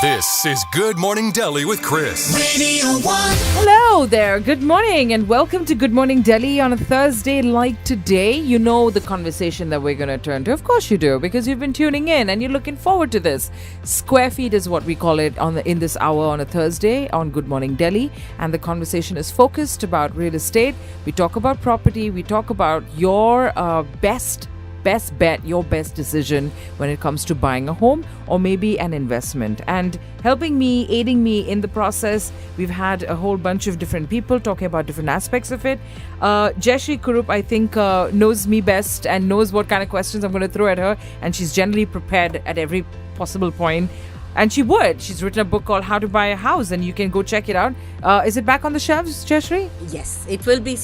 This is Good Morning Delhi with Chris. Radio 1. Hello there. Good morning and welcome to Good Morning Delhi on a Thursday like today. You know the conversation that we're going to turn to. Of course you do, because you've been tuning in and you're looking forward to this. Square feet is what we call it in this hour on a Thursday on Good Morning Delhi, and the conversation is focused about real estate. We talk about property. We talk about your best bet, your best decision when it comes to buying a home or maybe an investment. And aiding me in the process, we've had a whole bunch of different people talking about different aspects of it. Jayashree Kurup, I think, knows me best and knows what kind of questions I'm going to throw at her, and she's generally prepared at every possible point. And she's written a book called How to Buy a House, and you can go check it out. Is it back on the shelves, Jayashree? Yes, it will be.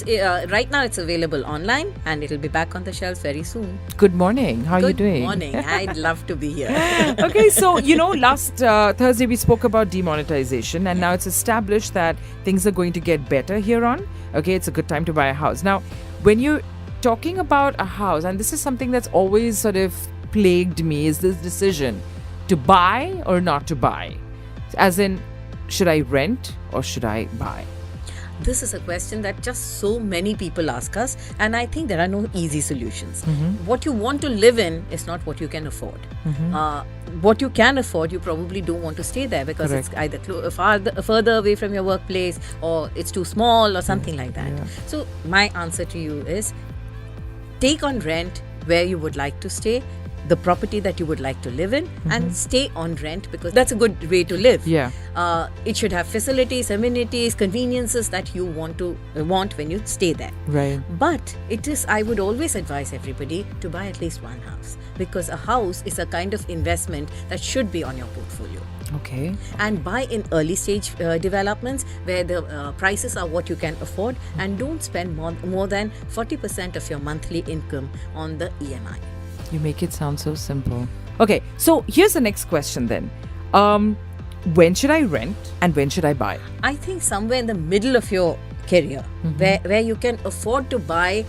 Right now it's available online and it will be back on the shelves very soon. Good morning. How are you doing? Good morning. I'd love to be here. Okay, so, last Thursday we spoke about demonetization, and now it's established that things are going to get better here on. Okay, it's a good time to buy a house. Now, when you're talking about a house, and this is something that's always sort of plagued me, is this decision to buy or not to buy? As in, should I rent or should I buy? This is a question that just so many people ask us, and I think there are no easy solutions. What you want to live in is not what you can afford. What you can afford, you probably don't want to stay there because Correct. it's either further away from your workplace, or it's too small or something like that. Yeah. So my answer to you is, take on rent where you would like to stay, the property that you would like to live in, and stay on rent because that's a good way to live. Yeah. It should have facilities, amenities, conveniences that you want when you stay there. Right. But I would always advise everybody to buy at least one house, because a house is a kind of investment that should be on your portfolio. Okay. And buy in early stage developments where the prices are what you can afford, and don't spend more than 40% of your monthly income on the EMI. You make it sound so simple. Okay, so here's the next question then. When should I rent and when should I buy? I think somewhere in the middle of your career, where you can afford to buy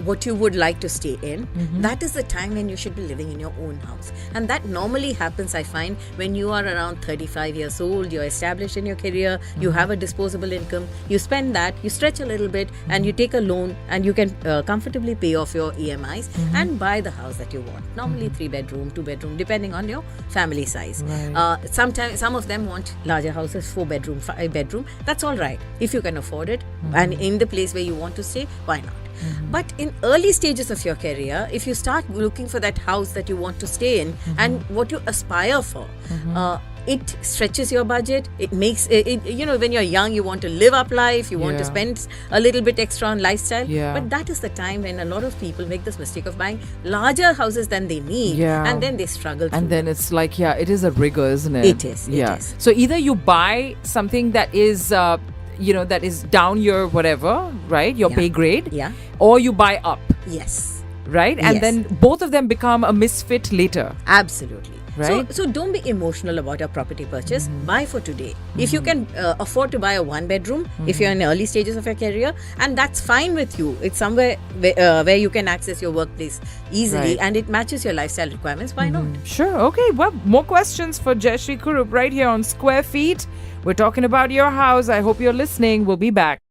what you would like to stay in, that is the time when you should be living in your own house. And that normally happens, I find, when you are around 35 years old, you're established in your career, you have a disposable income, you spend that, you stretch a little bit, and you take a loan, and you can comfortably pay off your EMIs and buy the house that you want. Normally 3-bedroom, 2-bedroom, depending on your family size. Right. Sometimes some of them want larger houses, 4-bedroom, 5-bedroom. That's all right if you can afford it. And in the place where you want to stay, why not? But in early stages of your career, if you start looking for that house that you want to stay in and what you aspire for, it stretches your budget. It makes it, when you're young, you want to live up life, you want to spend a little bit extra on lifestyle. Yeah. But that is the time when a lot of people make this mistake of buying larger houses than they need, and then they struggle. And then it's like, it is a rigor, isn't it? It is. Yeah. It is. So either you buy something that is that is down your whatever, right? Your pay grade. Yeah. Or you buy up, Yes. right? And Yes. then both of them become a misfit later. Absolutely. Right? So don't be emotional about your property purchase. Buy for today. If you can afford to buy a 1-bedroom, if you're in early stages of your career, and that's fine with you, it's somewhere where you can access your workplace easily, Right. and it matches your lifestyle requirements, why not? Sure. Okay. Well, more questions for Jayashree Kurup right here on Square Feet. We're talking about your house. I hope you're listening. We'll be back.